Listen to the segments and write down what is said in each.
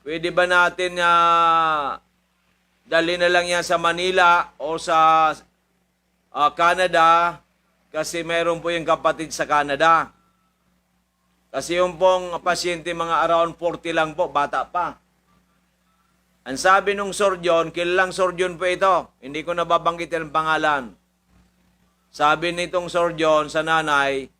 Pwede ba natin dali na lang yan sa Manila o sa Canada kasi mayroon po yung kapatid sa Canada. Kasi yung pong pasyente mga around 40 lang po, bata pa. Ang sabi nung surgeon, kilalang surgeon po ito. Hindi ko nababanggit ang pangalan. Sabi nitong surgeon sa nanay,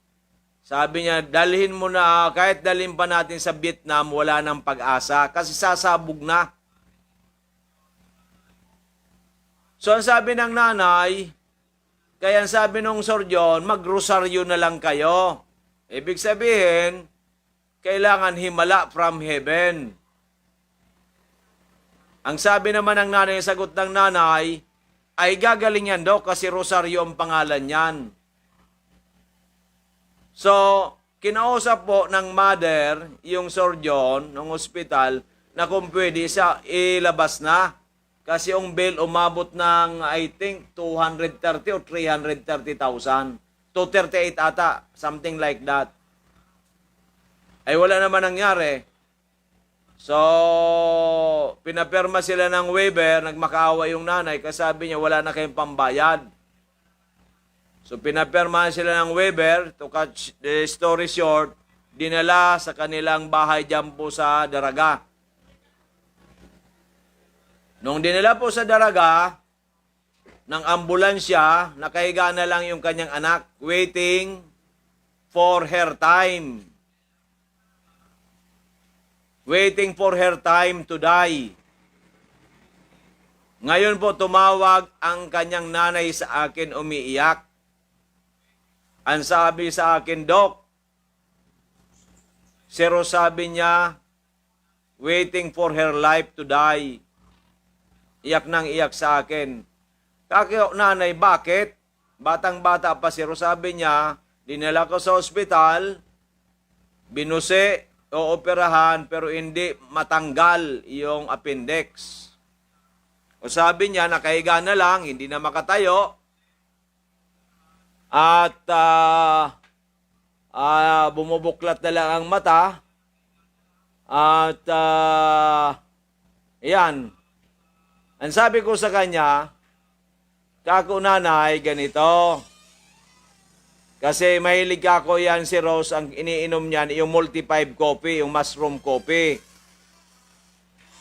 sabi niya, dalhin mo na, kahit dalhin pa natin sa Vietnam, wala nang pag-asa kasi sasabog na. So ang sabi ng nanay, kaya ang sabi nung surgeon, mag-rosaryo na lang kayo. Ibig sabihin, kailangan himala from heaven. Ang sabi naman ng nanay, sagot ng nanay, ay gagaling yan daw kasi rosaryo ang pangalan yan. So, kinausap po ng mother, yung surgeon ng hospital, na kung pwede siya ilabas na. Kasi yung bill umabot ng, I think, 230 o 330,000. 238 ata, something like that. Ay wala naman nangyari. So, pinapirma sila ng waiver, nagmakaawa yung nanay, kasi sabi niya wala na kayong pambayad. So, pinapirmahan sila ng waiver, to cut the story short, dinala sa kanilang bahay dyan po sa Daraga. Nung dinala po sa Daraga, ng ambulansya, nakahiga na lang yung kanyang anak, waiting for her time. Waiting for her time to die. Ngayon po tumawag ang kanyang nanay sa akin umiiyak. Ang sabi sa akin, Doc, Siro sabi niya, waiting for her life to die. Iyak nang iyak sa akin. Kakyo, nanay, bakit? Batang-bata pa si Ro, sabi niya, dinala ko sa ospital, binuse, ooperahan, pero hindi matanggal yung appendix. O sabi niya, nakahiga na lang, hindi na makatayo, at bumubuklat na lang ang mata, at yan. Ang sabi ko sa kanya, kako nanay, ganito. Kasi mahilig ako yan si Rose, ang iniinom niyan, yung multi-5 coffee, yung mushroom coffee.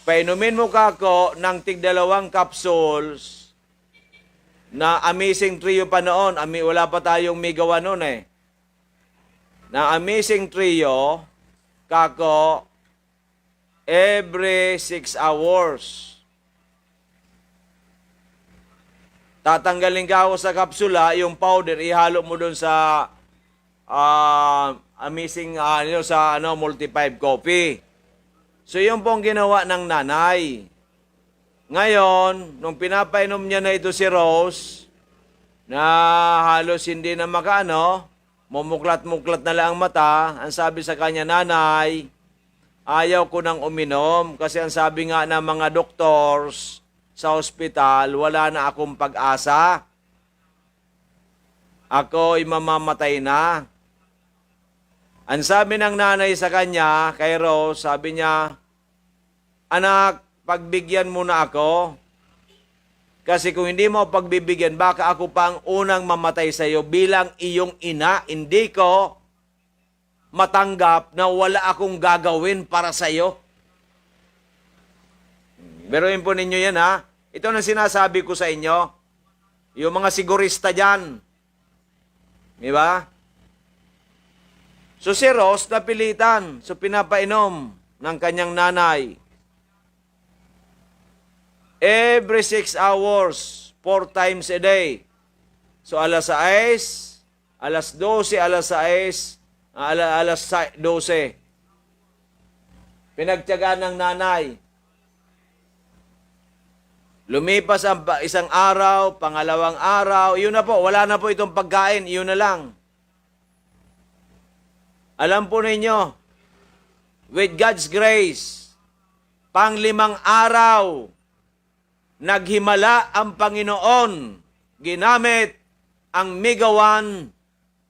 Painumin mo kako ng tig-2 capsules na Amazing Trio pa noon. Wala pa tayong migawa noon eh. Na Amazing Trio, kako, every 6 hours. Tatanggalin ka ako sa kapsula, yung powder, ihalo mo doon sa multi-5 coffee. So, yun pong ginawa ng nanay. Ngayon, nung pinapainom niya na ito si Rose, na halos hindi na mumuklat-muklat na lang ang mata, ang sabi sa kanya, nanay, ayaw ko nang uminom kasi ang sabi nga ng mga doctors, sa ospital, wala na akong pag-asa. Ako'y mamamatay na. Ang sabi ng nanay sa kanya, kay Rose, sabi niya, anak, pagbigyan mo na ako. Kasi kung hindi mo pagbibigyan, baka ako pa ang unang mamatay sa iyo bilang iyong ina. Hindi ko matanggap na wala akong gagawin para sa iyo. Biruin po ninyo yan ha. Ito na sinasabi ko sa inyo. Yung mga sigurista dyan. Di ba? So si Rose napilitan. So pinapainom ng kanyang nanay. Every 6 hours, 4 times a day. So alas 6, alas 12, alas 6, alas 12. Pinagtiyagaan ng nanay. Lumipas ang isang araw, pangalawang araw, yun na po, wala na po itong pagkain, yun na lang. Alam po ninyo, with God's grace, 5 araw, naghimala ang Panginoon, ginamit ang Migawan,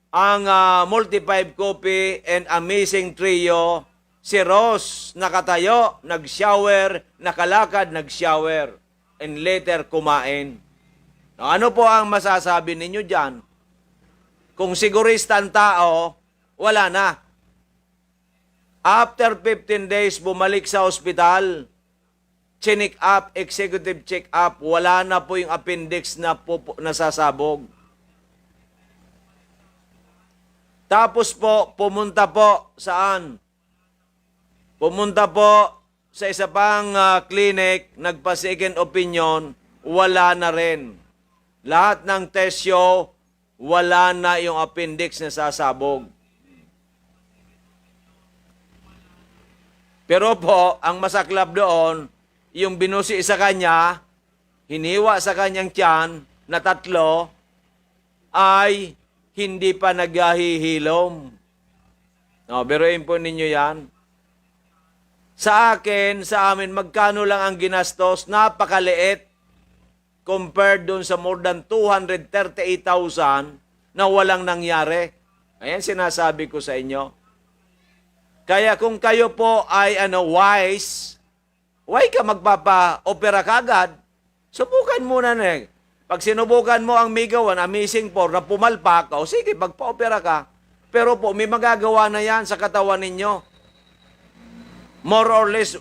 ang multi-5 coffee and Amazing Trio Si Ross nakatayo, nag-shower, nakalakad, nag-shower, and later kumain. Ano po ang masasabi ninyo dyan? Kung sigurista ang tao, wala na. After 15 days, bumalik sa ospital, check up, executive check up, wala na po yung appendix na nasasabog. Tapos po, pumunta po saan? Pumunta po sa isa pang clinic, nagpa-second opinion, wala na rin. Lahat ng test show, wala na yung appendix na sasabog. Pero po, ang masaklap doon, yung binusi sa kanya, hiniwa sa kanyang tiyan na 3, ay hindi pa naghahihilom. No, biruin po ninyo yan. Sa akin, sa amin, magkano lang ang ginastos? Napakaliit compared doon sa more than 238,000 na walang nangyari. Ayan sinasabi ko sa inyo. Kaya kung kayo po ay wise, why ka magpapa-opera kagad? Subukan muna na. Pag sinubukan mo ang Mega 1, Amazing 4, na pumalpak, o sige, magpa-opera ka. Pero po, may magagawa na yan sa katawan ninyo. More or less,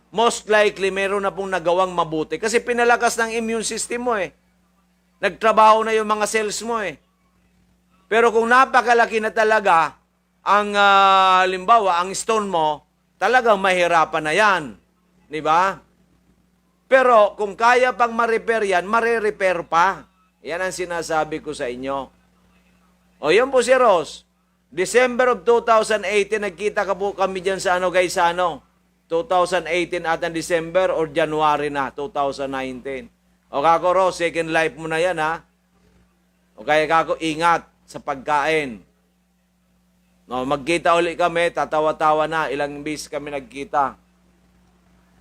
most likely, meron na pong nagawang mabuti. Kasi pinalakas ng immune system mo eh. Nagtrabaho na yung mga cells mo eh. Pero kung napakalaki na talaga, ang halimbawa, ang stone mo, talagang mahirapan na yan. Di ba? Pero kung kaya pang ma-repair yan, mare-repair pa. Yan ang sinasabi ko sa inyo. O yun po si Ross. December of 2018, nagkita ka po kami dyan sa guys, 2018 at December or January na, 2019. O kako Ross, second life mo na yan ha. O kaya kako, ingat sa pagkain. No, magkita ulit kami, tatawa-tawa na, ilang bis kami nagkita.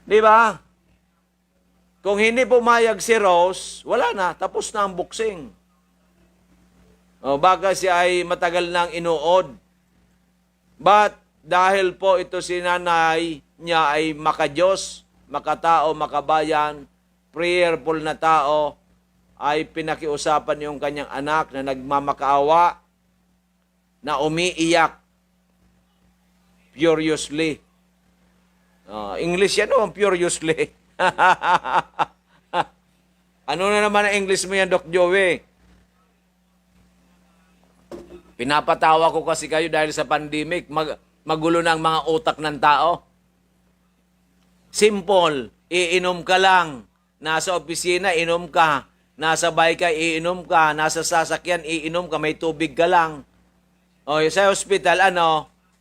Di ba? Kung hindi pumayag si Rose, wala na, tapos na ang boxing. O baka siya ay matagal nang inuod. But dahil po ito si nanay niya ay makadiyos, makatao, makabayan, prayerful na tao, ay pinakiusapan yung kanyang anak na nagmamakaawa, na umiiyak furiously. English yan o, furiously. Ano na naman ang English mo yan, Doc Joey? Pinapatawa ko kasi kayo dahil sa pandemic, magulo na ang mga utak ng tao. Simple, iinom ka lang. Nasa opisina, inom ka. Nasa bahay ka, iinom ka. Nasa sasakyan, iinom ka. May tubig ka lang. O, sa hospital,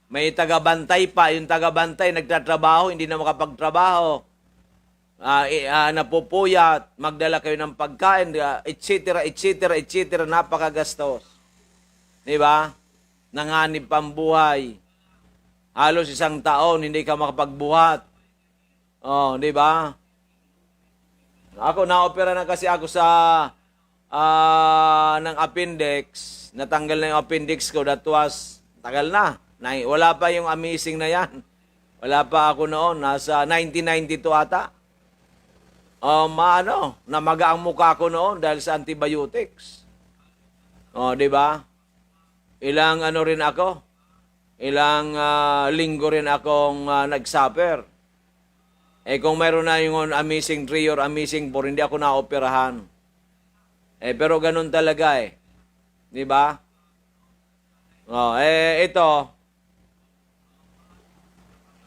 may tagabantay pa. Yung tagabantay, nagtatrabaho, hindi na makapagtrabaho. Napupuyat, magdala kayo ng pagkain, etc., etc., etc., napakagastos. Diba? Nanganib pang buhay. Halos 1 taon, hindi ka makapagbuhat. Oh, diba? Ako, na-opera na kasi ako sa ng appendix. Natanggal na yung appendix ko. That was, tagal na. Wala pa yung amazing na yan. Wala pa ako noon. Nasa 1992 ata. Namaga ang mukha ko noon dahil sa antibiotics. Oh, di ba? Ilang rin ako? Ilang linggo rin akong nag-suffer. Kung mayroon na yung amazing 3 or amazing 4, hindi ako na-operahan. Pero ganun talaga eh. Di ba? Ito,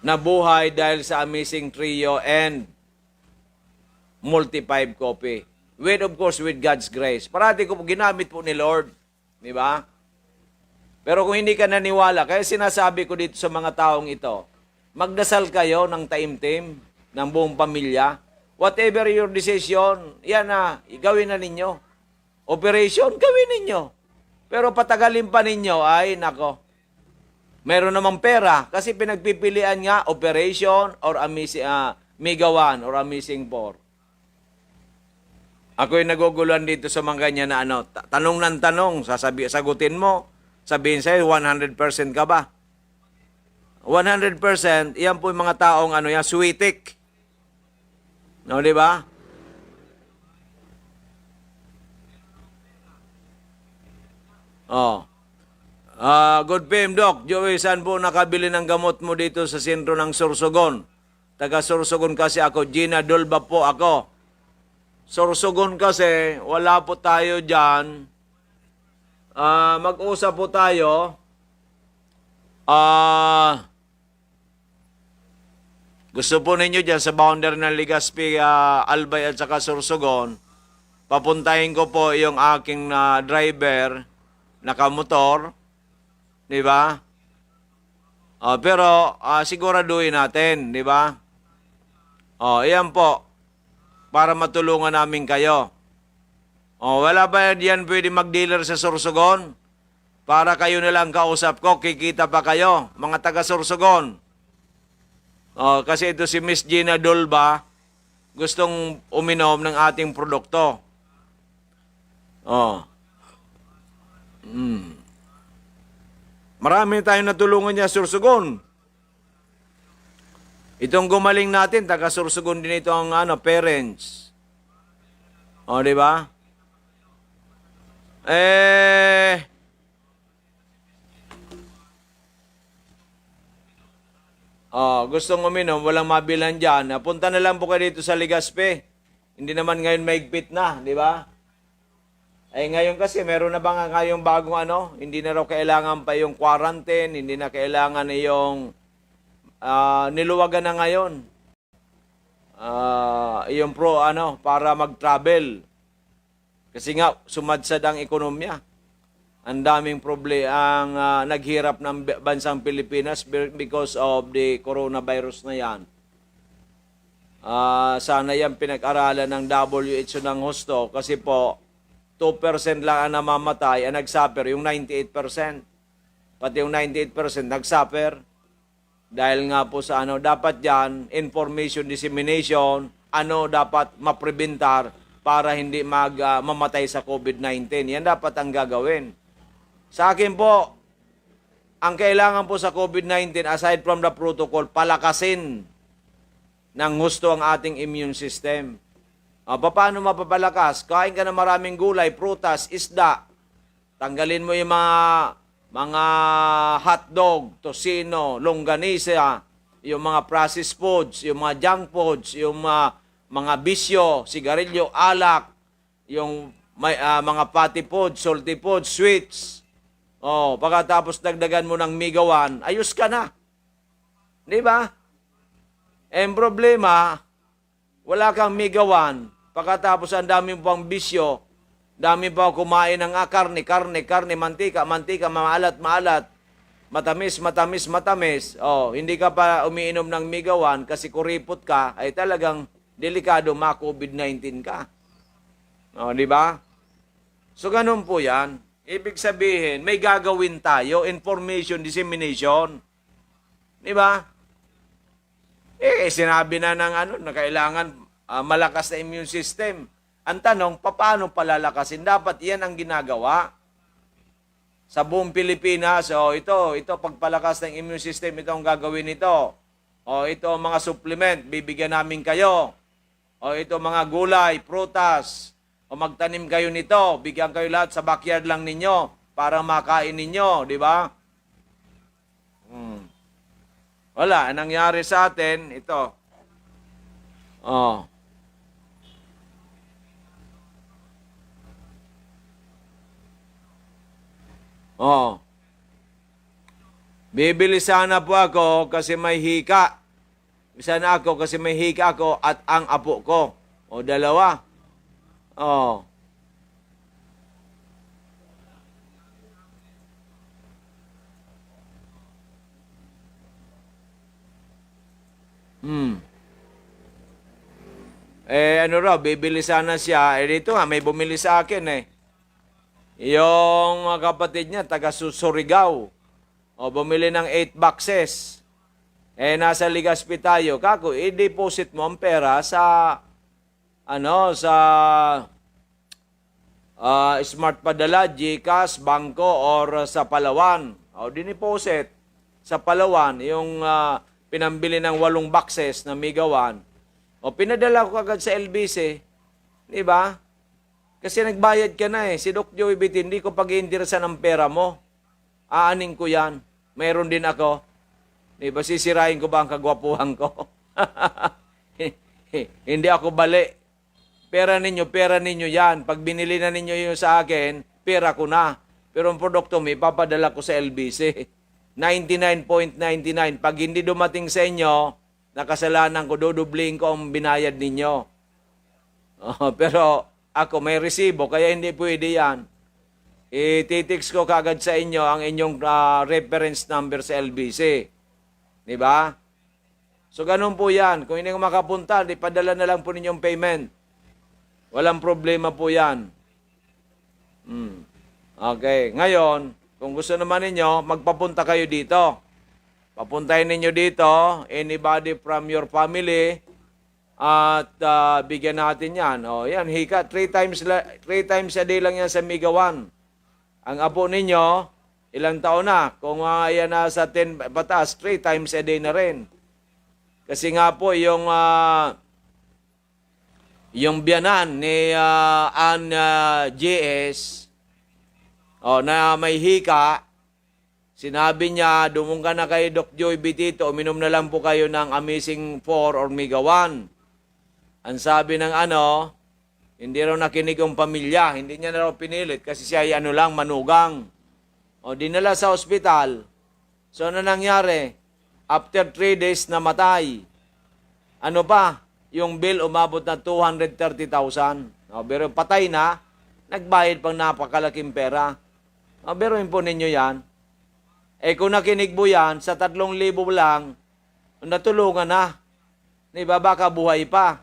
nabuhay dahil sa amazing trio and multi-5 copy. With, of course, with God's grace. Parati ko ginamit po ni Lord. Di ba? Pero kung hindi ka naniwala, kaya sinasabi ko dito sa mga taong ito, magdasal kayo ng taimtim, ng buong pamilya. Whatever your decision, yan na, gawin na ninyo. Operation, gawin ninyo. Pero patagalin pa ninyo, ay nako, meron namang pera, kasi pinagpipilian nga, operation or Mega 1 or Amazing 4. Ako'y naguguluhan dito sa mga ganyan na tanong ng tanong, sagutin mo, sabihin sa'yo, 100% ka ba? 100%, yan po yung mga taong ano yan, switik. No, di ba? Oh. Good PM, Doc. Joey, saan po nakabili ng gamot mo dito sa sentro ng Sorsogon? Taga Sorsogon kasi ako. Gina Dolba po ako. Sorsogon kasi, wala po tayo dyan. Mag-usap po tayo. Gusto po ninyo dyan sa boundary ng Legazpi, Albay at saka Sorsogon. Papuntahin ko po yung aking driver, nakamotor. Di ba? Pero siguraduhin natin, di ba? Iyan po. Para matulungan namin kayo. Wala ba yan pwede mag-dealer sa Sorsogon? Para kayo nilang kausap ko, kikita pa kayo, mga taga Sorsogon. Kasi ito si Miss Gina Dolba, gustong uminom ng ating produkto. Marami tayong natulungan niya, Sorsogon. Itong gumaling natin, taga Sorsogon din ito ang parents. Di ba? Gustong uminom, walang mabilan dyan. Punta na lang po kayo dito sa Legazpi. Hindi naman ngayon maigpit na, di ba? Ngayon kasi, meron na ba nga ngayong bagong hindi na raw kailangan pa yung quarantine, hindi na kailangan yung niluwagan na ngayon. Yung para mag-travel. Kasi nga, sumadsad ang ekonomiya. Ang daming ang naghirap ng bansang Pilipinas because of the coronavirus na yan. Sana yan pinag-aralan ng WHO ng husto kasi po 2% lang ang namamatay, ang nag-suffer yung 98%. Pati yung 98% nag-suffer. Dahil nga po sa dapat yan, information dissemination, dapat maprebentar para hindi mamatay sa COVID-19. Yan dapat ang gagawin. Sa akin po, ang kailangan po sa COVID-19, aside from the protocol, palakasin ng husto ang ating immune system. Paano mapapalakas? Kain ka na maraming gulay, prutas, isda. Tanggalin mo yung mga hotdog, tosino, longganisa, yung mga processed foods, yung mga junk foods, yung mga bisyo, sigarilyo, alak, yung mga fatty foods, salty foods, sweets. Pagkatapos dagdagan mo ng migawan, ayos ka na. Di ba? Ang problema, wala kang migawan. Pagkatapos ang dami pang bisyo, dami pa kumain ng karne, mantika, maalat, matamis. Hindi ka pa umiinom ng migawan kasi kuripot ka, ay talagang delikado ma-COVID-19 ka. Di ba? So, ganun po yan. Ibig sabihin, may gagawin tayo, information dissemination. Di ba? Sinabi na ng na kailangan malakas na immune system. Ang tanong, paano palalakasin? Dapat yan ang ginagawa. Sa buong Pilipinas, ito, pagpalakas ng immune system, ito ang gagawin nito. Ito mga supplement, bibigyan namin kayo. Ito mga gulay, prutas. Magtanim kayo nito, bigyan kayo lahat sa backyard lang ninyo para makain ninyo, di ba? Wala, ang nangyari sa atin, ito. Bibili sana po ako kasi may hika. Sana ako kasi may hika ako at ang apo ko. Dalawa. Bibili sana siya. Dito nga, may bumili sa akin Yung kapatid niya, taga Surigao. Bumili ng 8 boxes. Nasa Legazpi tayo. Kako, i-deposit mo ang pera sa Smart Padala, GCash, Bangko, or sa Palawan. Diniposit. sa Palawan, yung pinambili ng 8 boxes na Migawan, o pinadala ko agad sa LBC, di ba? Kasi nagbayad ka na Si Doc Joey Bitin, hindi ko pag-iinteresan ng pera mo. Aanin ko yan. Mayroon din ako. Di ba, sisirain ko ba ang kagwapuhan ko? Hindi ako bali. Pera ninyo yan. Pag binili na ninyo yun sa akin, pera ko na. Pero ang produkto mo, ipapadala ko sa LBC. 99.99. Pag hindi dumating sa inyo, nakasalanan ko, dudubling ko ang binayad ninyo. Pero ako may resibo, kaya hindi pwede yan. Ititix ko kagad sa inyo ang inyong reference number sa LBC. Di ba? So, ganun po yan. Kung hindi ko makapunta, ipadala na lang po ninyong payment. Walang problema po yan. Okay. Ngayon, kung gusto naman ninyo, magpapunta kayo dito. Papuntahin ninyo dito, anybody from your family, at bigyan natin yan. Yan, hika, 3 times a day lang yan sa Migawan. Ang apo ninyo, ilang taon na? Kung yan na sa 10 pataas, 3 times a day na rin. Kasi nga po, yung biyanan ni Ann JS, na may hika, sinabi niya, dumong ka na kay Doc Joey Bitito, uminom na lang po kayo ng Amazing 4 or Mega 1. Ang sabi ng hindi raw nakinig ang pamilya, hindi niya na raw pinilit kasi siya ay manugang. Dinala sa ospital. So, ano nangyari? After 3 days namatay. Ano pa? Yung bill umabot na 230,000. Pero patay na, nagbayad pang napakalaking pera. Biruin po ninyo yan. Kung nakinig mo yan, sa 3,000 lang, natulungan na. Diba, baka buhay pa.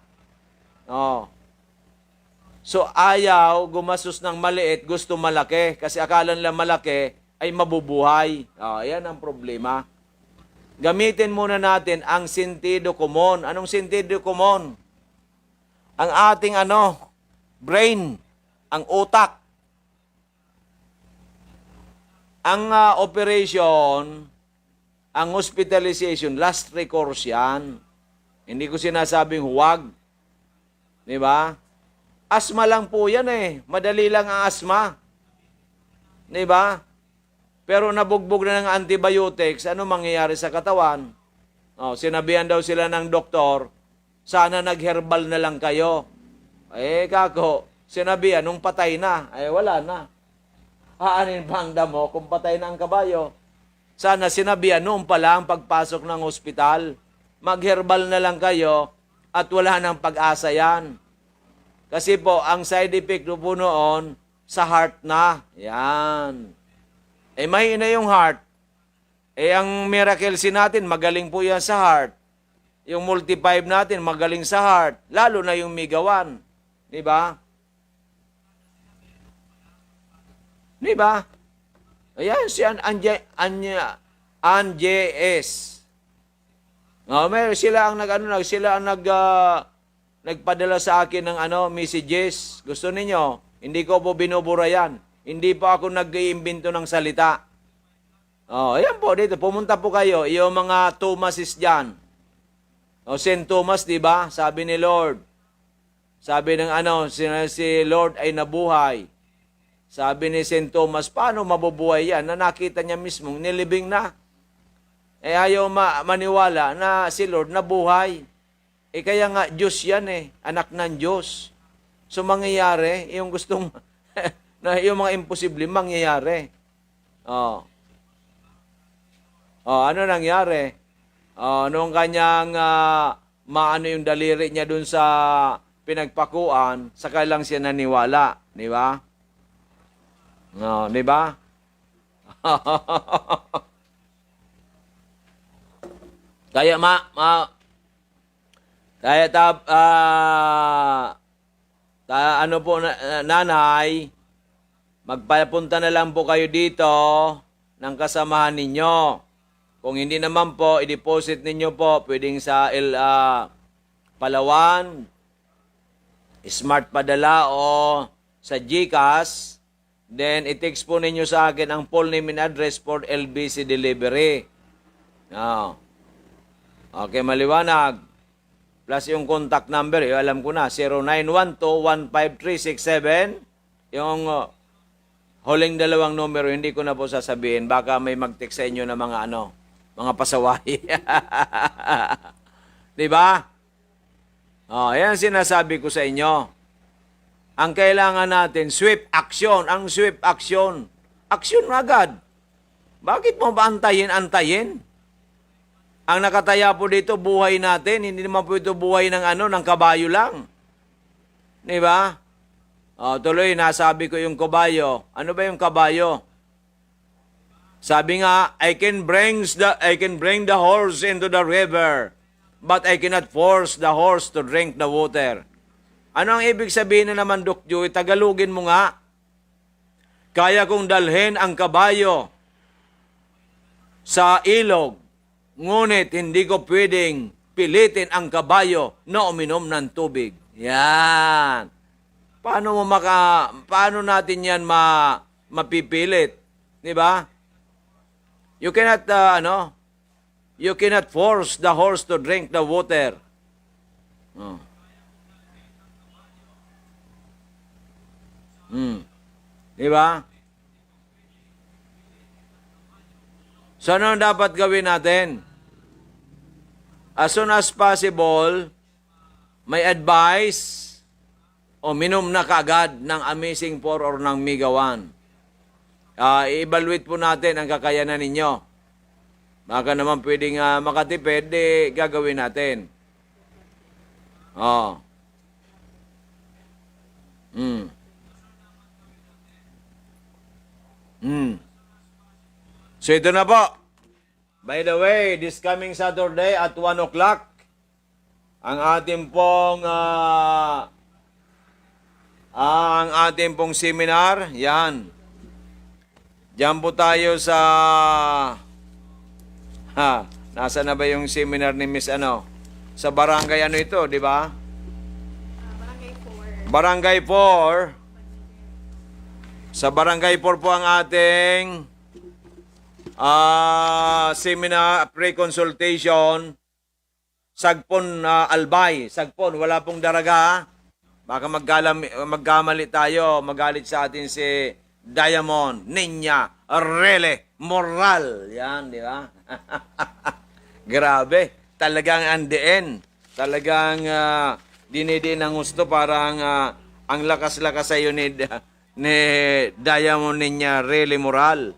So, ayaw gumastos ng maliit, gusto malaki. Kasi akala nila malaki ay mabubuhay. Yan ang problema. Gamitin muna natin ang sentido komon. Anong sentido komon? Ang ating brain, ang utak. Ang operation, ang hospitalization, last recourse yan. Hindi ko sinasabing huwag. Di ba? Asma lang po yan Madali lang ang asma. Di ba? Pero nabugbog na ng antibiotics, ano mangyayari sa katawan? Sinabihan daw sila ng doktor, sana nag-herbal na lang kayo. Kako, sinabihan, nung patay na, wala na. Haanin pa ang damo kung patay na ang kabayo. Sana sinabihan, noon pa lang pagpasok ng ospital, mag-herbal na lang kayo at wala nang pag-asa yan. Kasi po, ang side effect po noon, sa heart na. Yan. Mahina yung heart. Ang Miracle C natin, magaling po yan sa heart. Yung Multi-5 natin, magaling sa heart. Lalo na yung Mega 1. Di ba? Di ba? Ayan, si Anj.S. Sila ang nagpadala sa akin ng messages. Gusto ninyo? Hindi ko po binubura yan. Hindi pa ako nag-iimbento ng salita. Ayan po dito. Pumunta po kayo. Yung mga Thomases dyan. St. Thomas, di ba? Sabi ni Lord. Sabi ng si Lord ay nabuhay. Sabi ni St. Thomas, paano mabubuhay yan? Na nakita niya mismo, nilibing na. Ayaw maniwala na si Lord nabuhay. Kaya nga, Diyos yan anak ng Diyos. So, mangyayari, yung gustong, na yung mga imposible, mangyayari. Ano nangyari? Nung kanyang, maano yung daliri niya dun sa pinagpakuan, saka lang siya naniwala. Di ba? Di ba? Kaya nanay, magpapunta na lang po kayo dito ng kasamahan ninyo. Kung hindi naman po, i-deposit ninyo po, pwedeng sa Palawan, Smart Padala o sa GCash. Then, i-text po ninyo sa akin ang full name and address for LBC delivery. Oh. Okay, maliwanag. Plus yung contact number, alam ko na, 0912-15367. Yung huling dalawang numero, hindi ko na po sasabihin. Baka may mag-text sa inyo na mga pasaway. Diba? Oh, yan sinasabi ko sa inyo. Ang kailangan natin, swift action. Ang swift action, action agad. Bakit mo ba antayin? Ang nakataya po dito, buhay natin. Hindi naman po ito buhay ng kabayo lang. Di ba? Tuloy, nasabi ko yung kabayo. Ano ba yung kabayo? Sabi nga, I can bring the horse into the river, but I cannot force the horse to drink the water. Ano ang ibig sabihin na naman, Doc Joey? Tagalogin mo nga. Kaya kong dalhin ang kabayo sa ilog, ngunit hindi ko pwedeng pilitin ang kabayo na uminom ng tubig. Yan. Paano natin yan mapipilit? Di ba? You cannot, you cannot force the horse to drink the water. Oh. Di ba? So, ano dapat gawin natin? As soon as possible, may advice o minom na kaagad ng Amazing 4 or ng Mega 1. I-evaluate po natin ang kakayanan ninyo. Baka naman pwedeng makatipid, gagawin natin. Oh. So ito na po. By the way, this coming Saturday at 1 o'clock, ang ating pong seminar, yan. Diyan po tayo sa nasa na ba yung seminar ni Miss Sa barangay ito, di ba? Barangay 4. Sa Barangay 4 po ang ating seminar, pre-consultation, Sagpon Albay. Sagpon, wala pong daraga. Baka magkamali tayo, magalit sa atin si Diamond, Ninya, Rele, Moral. Yan, di ba? Grabe. Talagang andiin. Talagang dinidiin ang gusto. Parang ang lakas-lakas sa'yo ni Diamond, Ninya, Rele, Moral.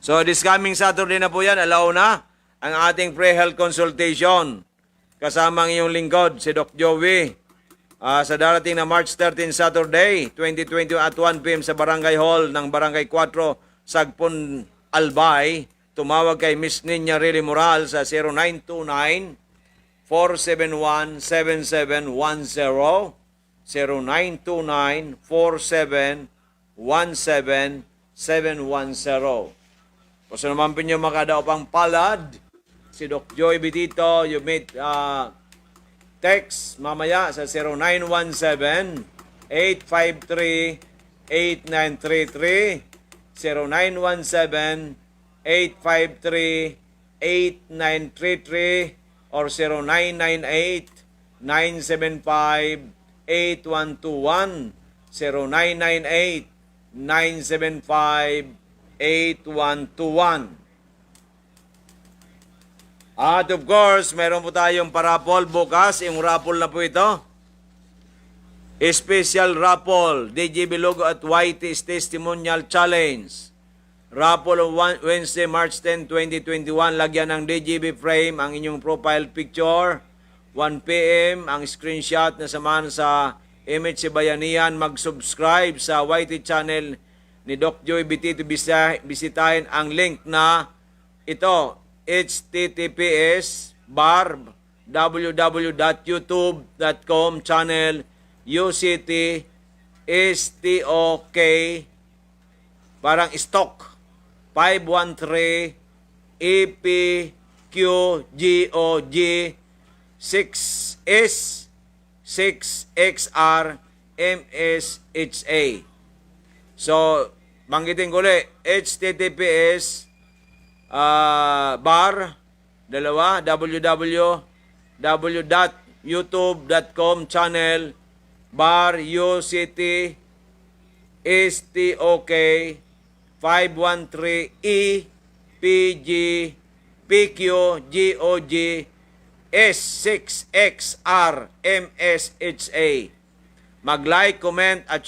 So, this coming Saturday na po yan, alaw na ang ating pre-health consultation. Kasama ang iyong lingkod, si Doc Joey. Sa darating na March 13, Saturday, 2020 at 1 p.m. sa Barangay Hall ng Barangay 4, Sagpon, Albay. Tumawag kay Miss Ninya Rele Moral sa 0929-471-7710. 0929-471-7710. Kung saan naman po nyo makadaw pang palad, si Doc Joy Bitito, you may text mamaya sa 0917-853-8933, 0917-853-8933, or 0998-975-8121, 0998-975-8121. At of course, meron po tayong parapol bukas. Yung raffle na po ito. Special raffle, DJB Logo at YT's Testimonial Challenge. Raffle on Wednesday, March 10, 2021. Lagyan ng DJB frame ang inyong profile picture. 1 p.m. ang screenshot na samahan sa Image si Bayanihan. Mag-subscribe sa YT channel ni Doc Joy Bitito. Bisitahin ang link na ito. https://www.youtube.com channel UCT STOK parang stock 513 EPQGOG 6S 6XR MSHA. So, banggitin ko ulit, https bar, dalawa, www.youtube.com channel bar UCT STOK 513E PG PQ GOG S6XR MSHA. Mag-like, comment at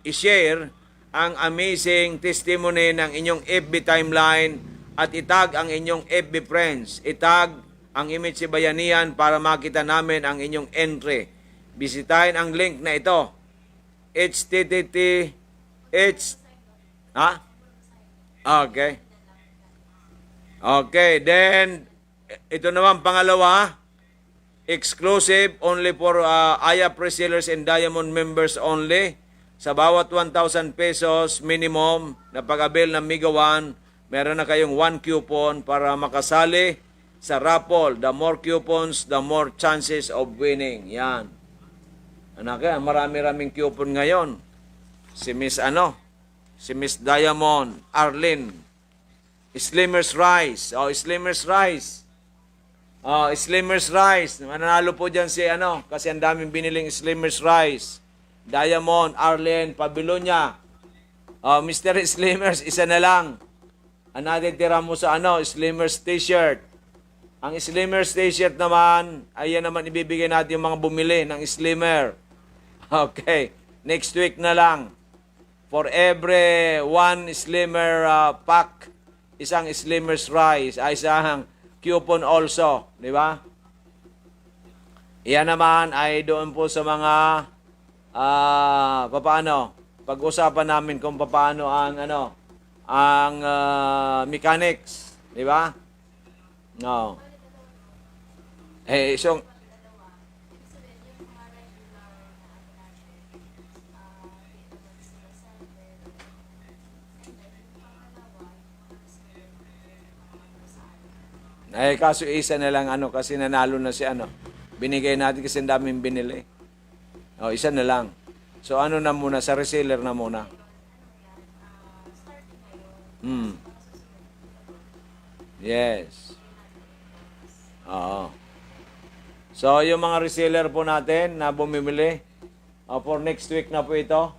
i-share ang amazing testimony ng inyong FB timeline at itag ang inyong FB friends. Itag ang image si Bayanihan para makita namin ang inyong entry. Bisitahin ang link na ito. http Okay. Okay, then ito naman pangalawa, exclusive only for Aya Pre-Sellers and Diamond members only. Sa bawat 1,000 pesos minimum na pag-avail ng Mega One, meron na kayong 1 coupon para makasali sa raffle. The more coupons, the more chances of winning. Yan. Anak yan, marami-raming coupon ngayon. Si Miss Diamond, Arlene, Slimmers Rice. Slimmers Rice. Slimmers Rice. Mananalo po dyan si kasi ang daming biniling Slimmers Rice. Diamond, Arlene, Pabilonia. Mr. Slimmers, isa na lang. Ang natitira mo sa Slimmers t-shirt. Ang Slimmers t-shirt naman, ayan naman ibibigay natin yung mga bumili ng Slimmer. Okay. Next week na lang. For every one Slimmer pack, isang Slimmers Rice, ay isang coupon also. Di ba? Iyan naman ay doon po sa mga papaano. Pag-usapan namin kung papaano ang mechanics. Di ba? No. So, kaso isa na lang kasi nanalo na si binigay natin kasi ang daming binili. Isa na lang. So na muna, sa reseller na muna. Yes. Oo. So yung mga reseller po natin na bumibili, for next week na po ito,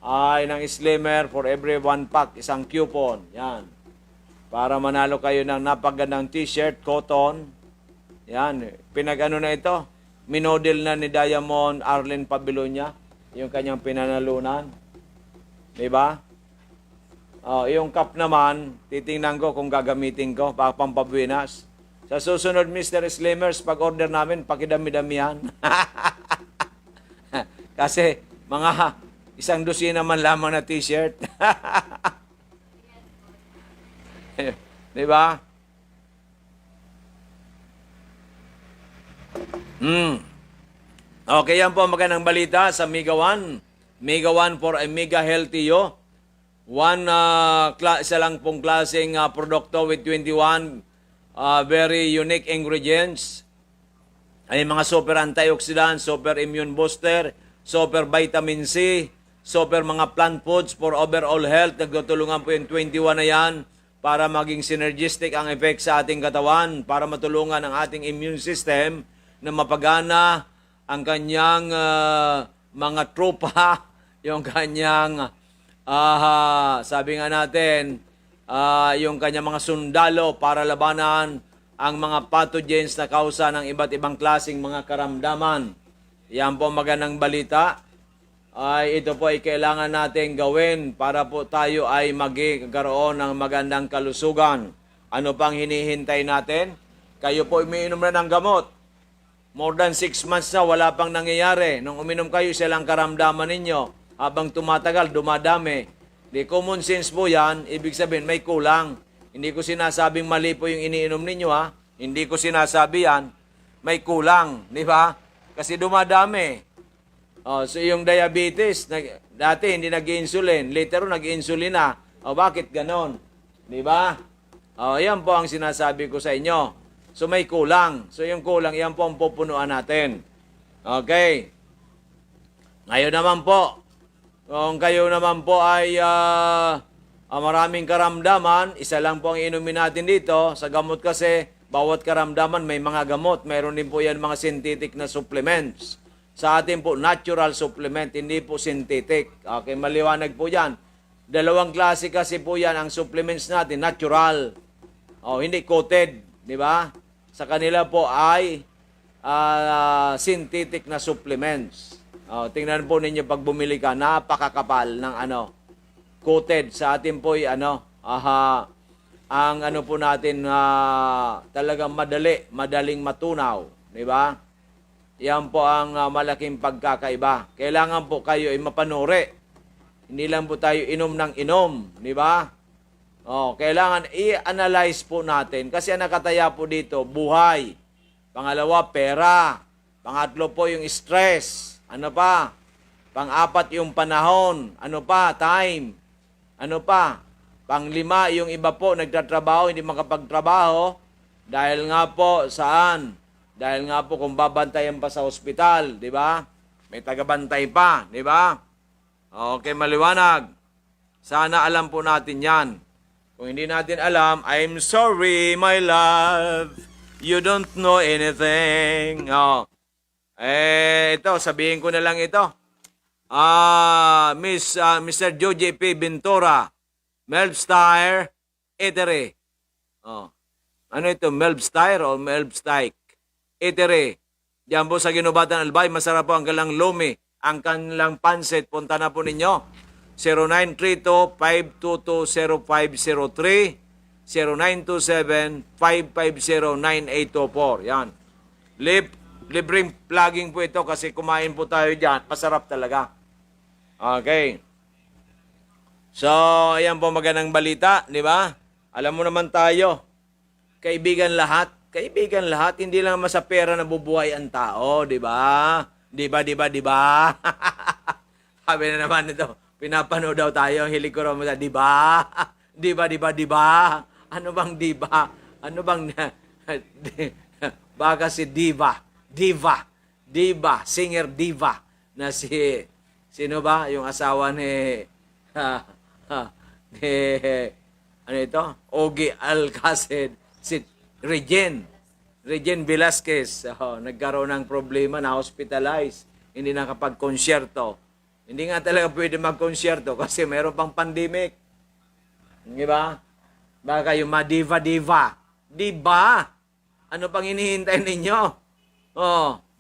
ay ng Slimmer for every 1 pack, isang coupon. Yan. Para manalo kayo ng napagandang t-shirt, cotton. Yan. Pinag-ano na ito. Minodel na ni Diamond Arlene Pabilonia. Yung kanyang pinanalunan. Diba? Yung cup naman, titingnan ko kung gagamitin ko. Pampabuenas. Sa susunod, Mr. Slimmers, pag-order namin, pakidami-damihan. Kasi, mga 100 man lamang na t-shirt. Di ba? Okay, yan po magandang balita sa Mega One. Mega One for a mega healthy you. Isa lang pong klaseng produkto with 21 very unique ingredients. Ay mga super antioxidant, super immune booster, super vitamin C, super mga plant foods for overall health. Nagtutulungan po yung 21 na yan para maging synergistic ang effect sa ating katawan, para matulungan ang ating immune system na mapagana ang kanyang mga tropa, yung kanyang, sabi nga natin, yung kanyang mga sundalo para labanan ang mga pathogens na kausa ng iba't ibang klaseng mga karamdaman. Yan po magandang balita. Ito po ay kailangan natin gawin para po tayo ay magkaroon ng magandang kalusugan. Ano pang hinihintay natin? Kayo po umiinom na ng gamot. More than 6 months na, wala pang nangyayari. Nung uminom kayo, silang karamdaman ninyo. Habang tumatagal, dumadami. Di common sense po yan, ibig sabihin may kulang. Hindi ko sinasabing mali po yung iniinom ninyo ha. Hindi ko sinasabi yan. May kulang, di ba? Kasi dumadami. So yung diabetes, dati hindi nag-insulin, later on nag-insulin na. Bakit ganon? Di ba? Yan po ang sinasabi ko sa inyo. So may kulang. So yung kulang, yan po ang pupunuan natin. Okay. Ngayon naman po, kung kayo naman po ay maraming karamdaman, isa lang po ang inumin natin dito. Sa gamot kasi, bawat karamdaman may mga gamot. Mayroon din po yan mga synthetic na supplements. Sa atin po, natural supplement, hindi po synthetic. Okay, maliwanag po yan. Dalawang klase kasi po yan ang supplements natin, natural. Hindi coated, di ba? Sa kanila po ay synthetic na supplements. Tingnan po ninyo pag bumili ka, napakakapal ng coated. Sa atin po ay ang po natin talagang madaling matunaw, di ba? Yan po ang malaking pagkakaiba. Kailangan po kayo ay mapanuri. Hindi lang po tayo inom ng inom, di ba? Kailangan i-analyze po natin kasi ang nakataya po dito, buhay. Pangalawa, pera. Pangatlo po yung stress. Ano pa? Pang-apat yung panahon. Ano pa? Time. Ano pa? Pang-lima, yung iba po nagtatrabaho, hindi makapagtrabaho. Dahil nga po, saan? Dahil nga po kung babantayan pa sa ospital, di ba? May tagabantay pa, di ba? Okay, maliwanag. Sana alam po natin yan. Kung hindi natin alam, I'm sorry, my love. You don't know anything. Ito, sabihin ko na lang ito. Mr. Joji P. Ventura, Melbstire Eatery. Ano ito, Melbstire o Melbstike? Eatery. Diyan po sa Ginubatan Albay, masarap po ang galang lumi. Ang kanilang pansit, punta na po ninyo. 0932-522-0503, 0927-550-9824. Yan. Libreng plugging po ito kasi kumain po tayo dyan. Masarap talaga. Okay. So, ayan po magandang balita, di ba? Alam mo naman tayo, kaibigan lahat, hindi lang sa pera na bubuhay ang tao, di ba? Di ba? Sabi na naman ito, pinapanood daw tayo, ang hilig ko raw mo, di ba? Di ba? Ano bang di ba? Ano bang, baka si diva, singer diva, na sino ba? Yung asawa ni, ano ito? Ogie Alcacid, si Regine Velasquez, nagkaroon ng problema, na hospitalized, hindi nakapag-konsyerto. Hindi nga talaga pwede mag-konsyerto kasi mayroon pang pandemic. Di ba? Baka yung diva. Di ba? Ano pang hinihintay ninyo?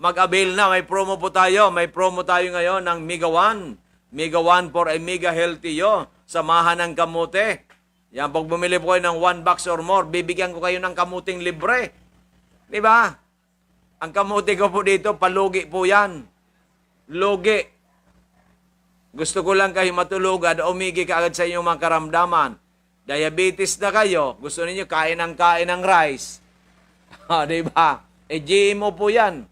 Mag-avail na, may promo po tayo. May promo tayo ngayon ng Mega 1. Mega 1 for a Mega Healthy yo. Samahan ng kamote. Yan, pag bumili po kayo ng 1 box or more, bibigyan ko kayo ng kamuting libre. Di ba? Ang kamuti ko po dito, palugi po yan. Lugi. Gusto ko lang kayo matulugan, umigi ka agad sa inyong mga karamdaman. Diabetes na kayo, gusto niyo kain ng rice. Di ba? GMO po yan.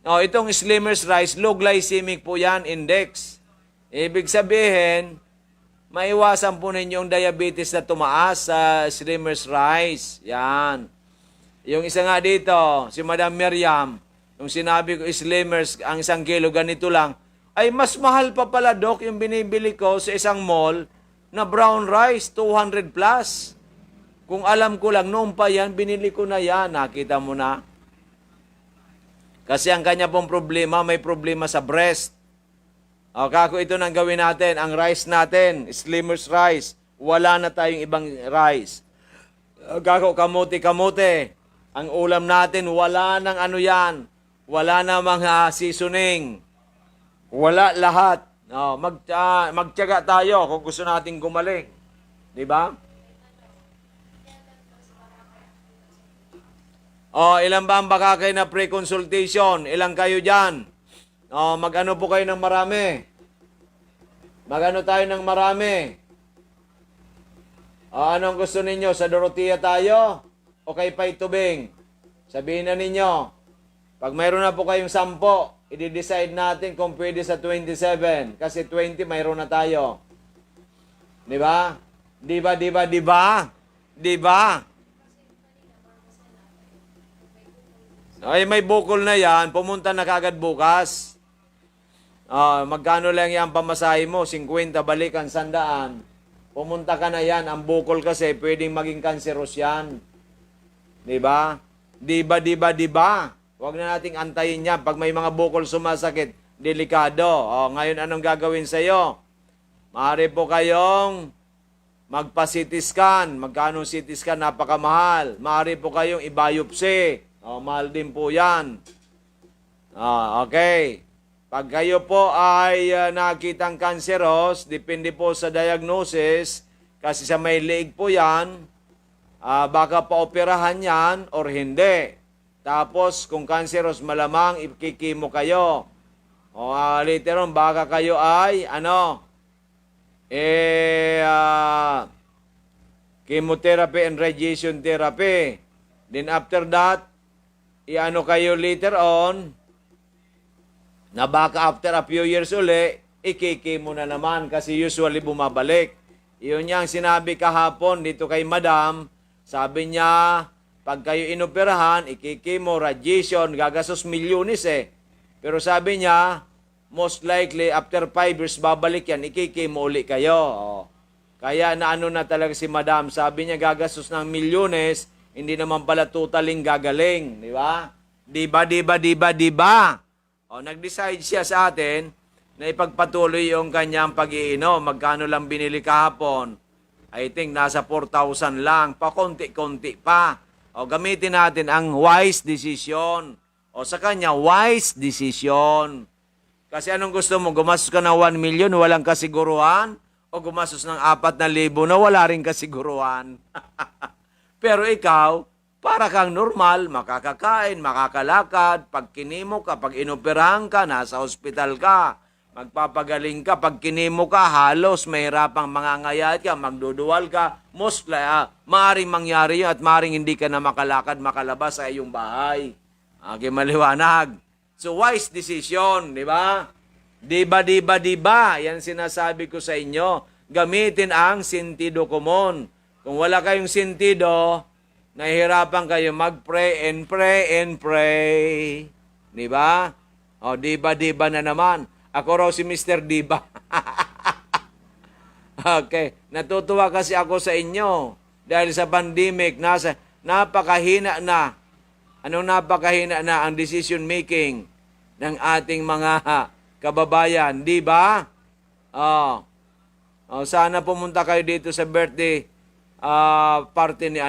Itong Slimmers Rice, low glycemic po yan, index. Ibig sabihin, maiwasan po ninyo yung diabetes na tumaas sa Slimmers Rice. Yan. Yung isa nga dito, si Madam Miriam, nung sinabi ko Slimmers, ang 1 kilo ganito lang, ay mas mahal pa pala, Doc, yung binibili ko sa isang mall na brown rice, 200 plus. Kung alam ko lang, noon pa yan, binili ko na yan. Nakita mo na? Kasi ang kanya pong problema, may problema sa breast. Kako ito nang gawin natin. Ang rice natin, Slimmers Rice. Wala na tayong ibang rice. Kako, kamote. Ang ulam natin, wala nang ano yan. Wala na mga seasoning. Wala lahat. Magtiyaga tayo kung gusto nating gumaling. Di ba? Ilan ba ang baka kayo na pre-consultation? Ilang kayo dyan? Mag-ano po kayo ng marami? Mag-ano tayo ng marami? Anong gusto ninyo? Sa Dorotea tayo? O kay Pay Tubing? Sabihin na ninyo. Pag mayroon na po kayong 10, i-decide natin kung pwede sa 27. Kasi 20 mayroon na tayo. Di ba? Di ba? Ay, may bukol na yan. Pumunta na kagad bukas. Magkano lang yan pamasahe mo? 50, balikan, 100. Pumunta ka na yan. Ang bukol kasi, pwedeng maging kanseros yan. Di ba? Di ba? Huwag na nating antayin yan. Pag may mga bukol sumasakit, delikado. O, ngayon, anong gagawin sa'yo? Maaari po kayong magpa-CT scan. Magkano CT scan? Napakamahal. Maaari po kayong i-biopsy. O, mahal din po yan. Okay. Pag kayo po ay nakitang kanseros, depende po sa diagnosis, kasi sa may leeg po yan, baka pa-operahan yan or hindi. Tapos, kung kanseros, malamang ikikimo kayo. O later on, baka kayo ay, chemotherapy and radiation therapy. Then after that, kayo later on, na baka after a few years uli, ikikimo na naman kasi usually bumabalik. Iyon niyang sinabi kahapon dito kay Madam. Sabi niya, pag kayo inoperahan, ikikimo, radiation, gagastos milyones eh. Pero sabi niya, most likely after 5 years babalik yan, ikikimo uli kayo. Kaya naano na talaga si Madam. Sabi niya gagastos ng milyones, hindi naman pala totaling gagaling. Di ba? Di ba? Nag-decide siya sa atin na ipagpatuloy yung kanyang pag-iinom. Magkano lang binili kahapon? I think nasa 4,000 lang. Pakonti-konti pa. Gamitin natin ang wise decision. Sa kanya, wise decision. Kasi anong gusto mo? Gumastos ka ng 1 million, walang kasiguruhan? O gumastos ng 4,000 na wala rin kasiguruhan? Pero ikaw, para kang normal, makakakain, makakalakad, pag kinimo ka, pag inoperahan ka, nasa hospital ka, magpapagaling ka, pag kinimo ka, halos mahirapang mangangayat ka, magduduwal ka, maaring mangyari yun at maaring hindi ka na makalakad, makalabas sa iyong bahay. Okay, maliwanag. So, wise decision, di ba? Di ba? Yan sinasabi ko sa inyo. Gamitin ang sentido komon. Kung wala kayong sentido, nahihirapan kayo mag-pray and pray. Di ba? Di ba na naman. Ako raw si Mr. Diba. Okay. Natutuwa kasi ako sa inyo. Dahil sa pandemic, napakahina na. Anong napakahina na ang decision making ng ating mga kababayan. Di ba? Sana pumunta kayo dito sa birthday party ni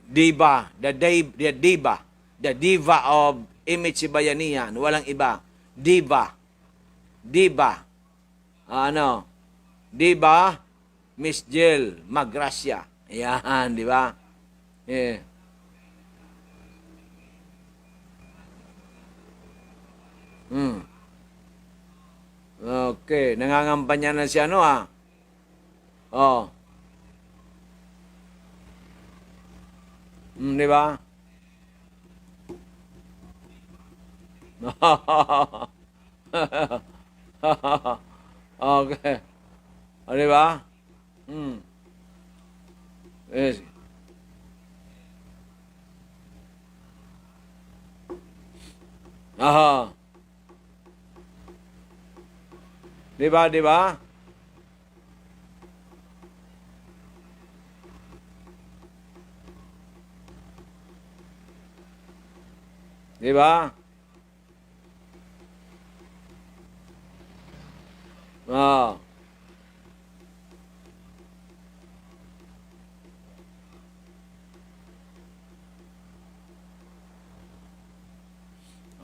Diva, the diva of Image Bayanihan, walang iba. Diva, Miss Jill Magracia. Yan, di ba? Yeah. Okay, nangangampanya na si di ba? Okay. Di ba? Yes. Di ba? Di ba?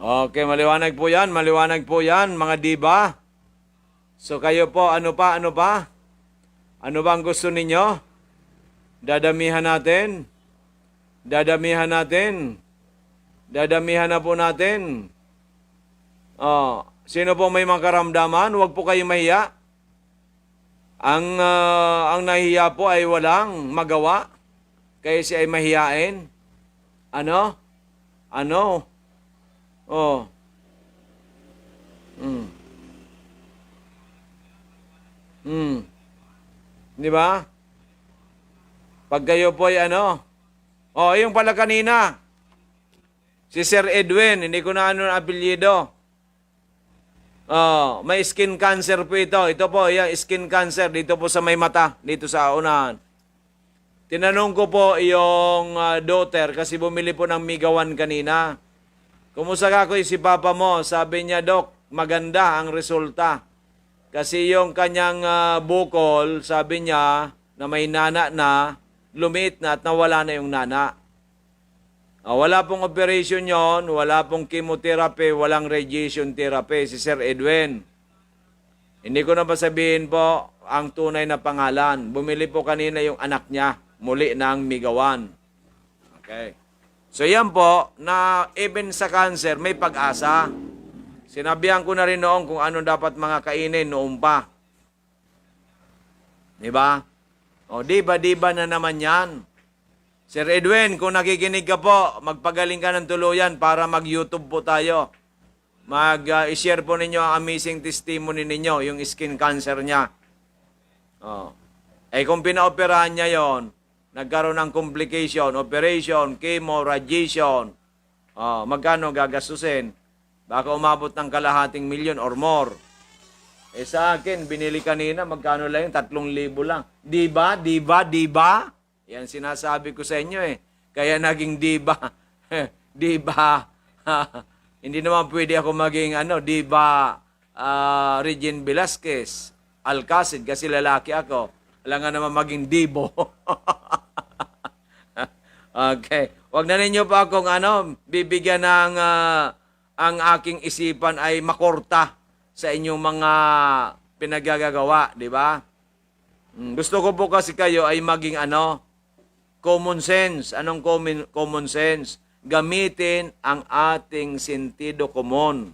Okay, maliwanag po yan, mga diba? So kayo po, ano pa? Ano ba ang gusto ninyo? Dadamihan na po natin. Sino po may mga karamdaman? Huwag po kayong mahiya. Ang nahihiya po ay walang magawa. Kaya siya ay mahiyain. Ano? Di ba? Pag kayo po ay yung pala kanina. Si Sir Edwin, hindi ko na ang apelyido. Oh, may skin cancer po ito. Ito po, yung skin cancer dito po sa may mata, dito sa unahan. Tinanong ko po yung daughter kasi bumili po ng Migawan kanina. Kumusta ka ko si papa mo? Sabi niya, Dok, maganda ang resulta. Kasi yung kanyang bukol, sabi niya, na may nana na, lumiit na at nawala na yung nana. Wala pong operation yon, wala pong chemotherapy, walang radiation therapy, si Sir Edwin. Hindi ko na sabihin po ang tunay na pangalan. Bumili po kanina yung anak niya, muli ng Migawan. Okay. So yan po, na even sa cancer, may pag-asa. Sinabihan ko na rin noon kung ano dapat mga kainin noon pa. Diba? O, diba na naman yan. Sir Edwin, kung nakikinig ka po, magpagaling ka ng tuluyan para mag-YouTube po tayo. Mag-share po ninyo ang amazing testimony ninyo, yung skin cancer niya. Oh. Kung pinaoperahan niya yon, nagkaroon ng complication, operation, chemo, radiation, magkano gagastusin? Baka umabot ng kalahating milyon or more. Sa akin, binili kanina, magkano lang yung 3,000 lang. Diba? Yan sinasabi ko sa inyo eh. Kaya naging diba. Diba. Hindi naman pwede ako maging diba Regine Velasquez, Alcacid kasi lalaki ako. Alam nga naman maging dibo. Okay. Wag na ninyo pa akong bibigyan ng ang aking isipan ay makorta sa inyong mga pinagagagawa, di ba? Gusto ko po kasi kayo ay maging common sense. Anong common sense? Gamitin ang ating sentido common.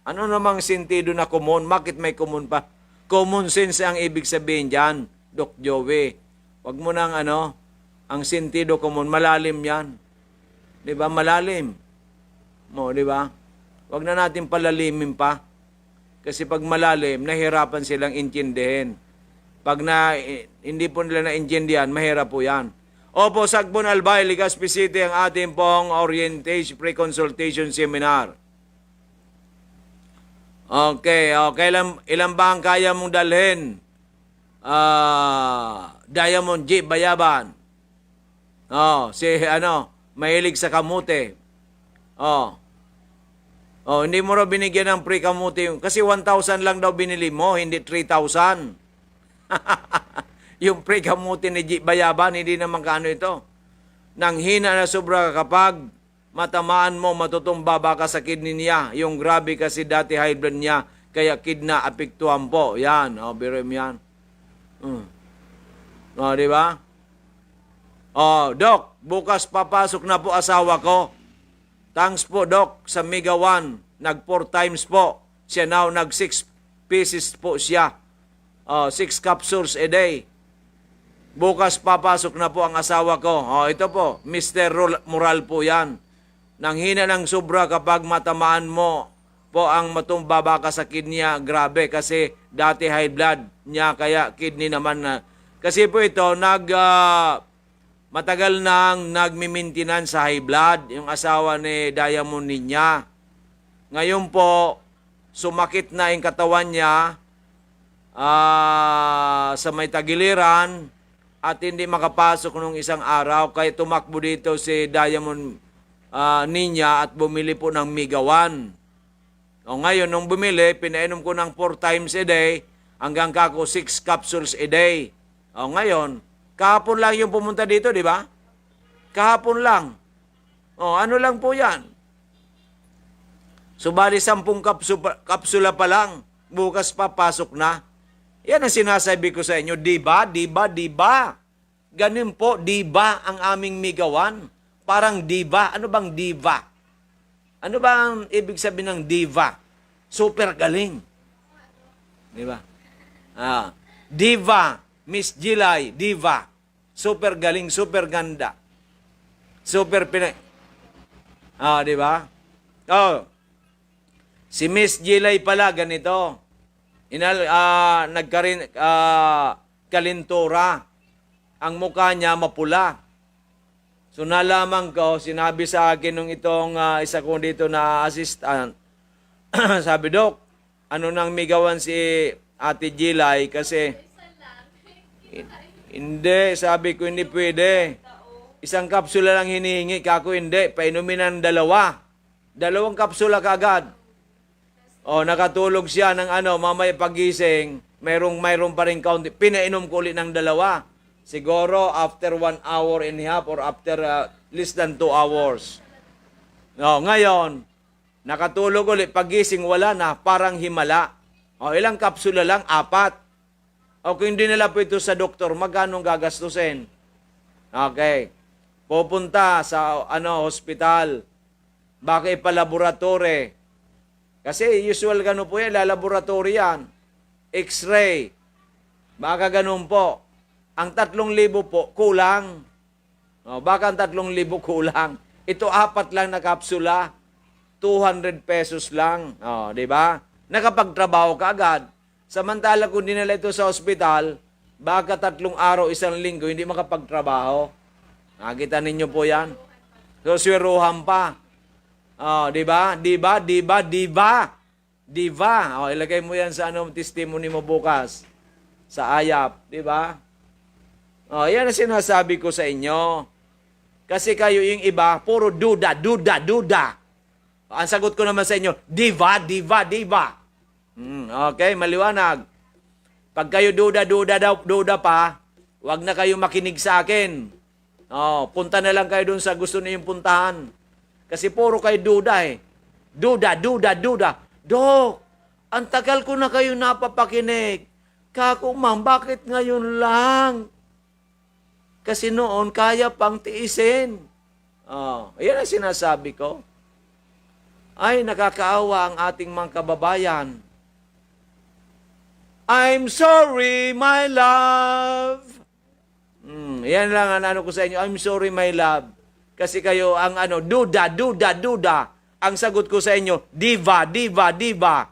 Ano namang sentido na common? Bakit may common pa? Common sense ang ibig sabihin dyan, Doc Joey. Huwag mo nang ang sentido common, malalim yan. Di ba? Malalim. Di ba? Huwag na natin palalimin pa. Kasi pag malalim, nahirapan silang intindihin. Pag hindi po nila naintindihan, mahirap po yan. Opo, Sagbon Albay, Legazpi City, ang ating pong orientation, pre-consultation seminar. Okay, ilan ba ang kaya mong dalhin? Diamond Jeep Bayaban. Mahilig sa kamote. Hindi mo raw binigyan ng pre-kamote. Kasi 1,000 lang daw binili mo, hindi 3,000. Yung pre-kamuti ni Jeep Bayaban, hindi naman kaano ito. Nang hina na sobra kapag matamaan mo, matutumba baka sa kidney niya. Yung grabe kasi dati high blood niya, kaya kidna apektuhan po. Yan, birim yan. Di ba? Doc, bukas papasok na po asawa ko. Thanks po, Doc, sa Mega One. Nag 4 times po. Siya now, nag 6 pieces po siya. 6 capsules a day. Bukas papasok na po ang asawa ko. Ito po, Mr. Moral po yan. Nang hina ng sobra kapag matamaan mo po ang matumba baka sa kidney niya, grabe kasi dati high blood niya kaya kidney naman na. Kasi po ito, matagal nang nagmi-maintenance sa high blood yung asawa ni Diamond niya. Ngayon po, sumakit na yung katawan niya sa may tagiliran at hindi makapasok nung isang araw. Kaya tumakbo dito si Diamond niya at bumili po ng Migawan. Ngayon, nung bumili, pinainom ko ng 4 times a day hanggang kako 6 capsules a day. Ngayon, kahapon lang yung pumunta dito, di ba? Kahapon lang. Ano lang po yan? Subali 10 kapsula pa lang. Bukas pa, pasok na. Yan ang sinasabi ko sa inyo. Diba? Ganun po, diba ang aming Migawan? Parang diva. Ano bang diva? Ano bang ibig sabihin ng diva? Super galing. Diba? Diva. Miss Gilay, diva. Super galing, super ganda. Super diba? Si Miss Gilay pala, ganito. Nagkarin kalintura. Ang mukha niya mapula. So nalaman ko, sinabi sa akin nung itong isa ko dito na assistant, sabi, Dok, ano nang migawan si Ate Gilay kasi hindi, sabi ko hindi pwede. Isang kapsula lang hinihingi, kako hindi, painumin ng dalawa. Dalawang kapsula kaagad. O, nakatulog siya ng mamaya pagising, mayroong pa rin kaunti. Pinainom ko ulit ng dalawa. Siguro after 1 hour and a half or after less than 2 hours. O, ngayon, nakatulog ulit, pagising wala na, parang himala. O, ilang kapsula lang? 4. O, kung hindi nila po ito sa doktor, magkano gagastusin? Okay. Pupunta sa hospital. Baka ipalaboratory. Kasi usual gano po yan, lalaboratory yan. X-ray. Baka ganun po. Ang 3,000 po, kulang. O, baka ang 3,000 kulang. Ito 4 lang na kapsula. 200 pesos lang. O, di ba? Nakapagtrabaho ka agad. Samantala kung dinala ito sa ospital, baka 3 araw, 1 linggo, hindi makapagtrabaho. Nakita ninyo po yan? So, swiruhan pa. Oh, di ba? Diba? Oh, ilagay mo yan sa testimony mo bukas. Sa ayap, di ba? Oh, yan ang sinasabi ko sa inyo. Kasi kayo yung iba, puro duda. Ang sagot ko naman sa inyo, diva. Okay, maliwanag. Pag kayo duda pa, wag na kayo makinig sa akin. Oh, punta na lang kayo dun sa gusto niyong puntahan. Kasi puro kayo duda eh. Duda. Dok, ang tagal ko na kayo napapakinig. Kako, ma'am, bakit ngayon lang? Kasi noon, kaya pang tiisin. Oh, yan ang sinasabi ko. Ay, nakakaawa ang ating mga kababayan. I'm sorry, my love. Yan lang ang ko sa inyo. I'm sorry, my love. Kasi kayo ang duda. Ang sagot ko sa inyo, diva. Di ba?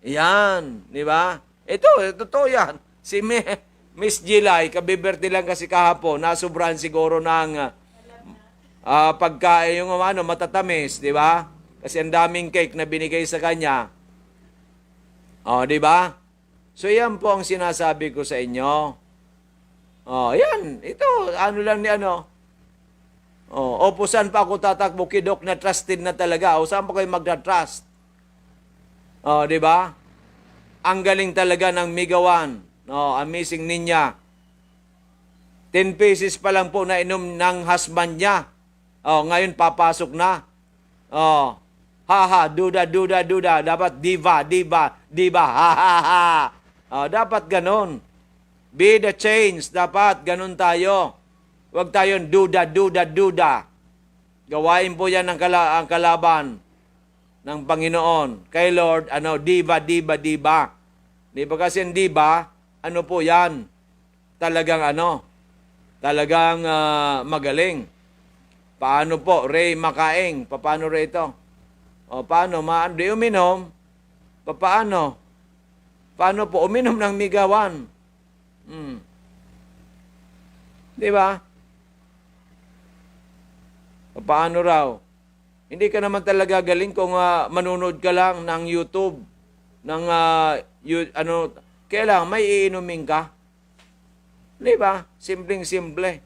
Yan. Di ba? Ito, totoo yan. Si Miss Gilay, kabiberte lang kasi kahapon, nasubrahan siguro ng pagkain, yung matatamis, di ba? Kasi ang daming cake na binigay sa kanya. O, di ba? So, yan po ang sinasabi ko sa inyo. Oh, yan. Ito, lang ni saan pa ako tatakbo kidok na trusted na talaga? O, saan pa kayo magda-trust? Oh, di ba? Ang galing talaga ng Migawan. Oh, amazing ninya. 10 pieces pa lang po na inom ng husband niya. Oh, ngayon papasok na. Oh, duda. Dapat diva. Ha. Oh, dapat ganon. Be the change. Dapat ganun tayo. Huwag tayong duda. Gawain po yan ang kalaban ng Panginoon. Kay Lord, diba? Di ba kasi ang diba, po yan? Talagang magaling. Paano po? Ray Makaeng. Paano rin ito? O, paano? Di uminom? Paano? Paano po? Uminom ng Migawan. Di ba? Paano raw? Hindi ka naman talaga galing kung manunod ka lang ng YouTube, ng kailangan may iinumin ka. Di ba? Simpleng-simple.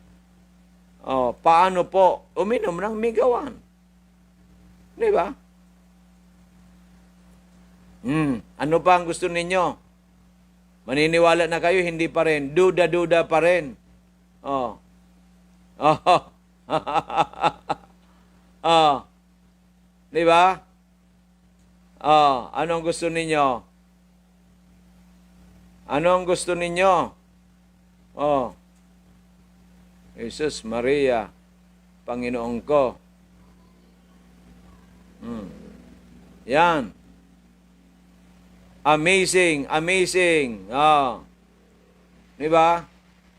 Oh, paano po? Uminom ng Migawan. Di ba? Ano pa ang gusto ninyo? Maniniwala na kayo, hindi pa rin. Duda pa rin. Oh. Oh. Di ba? Oh, anong gusto ninyo? Anong gusto ninyo? Oh. Jesus Maria, Panginoon ko. Yan. Amazing. Oh. Di ba?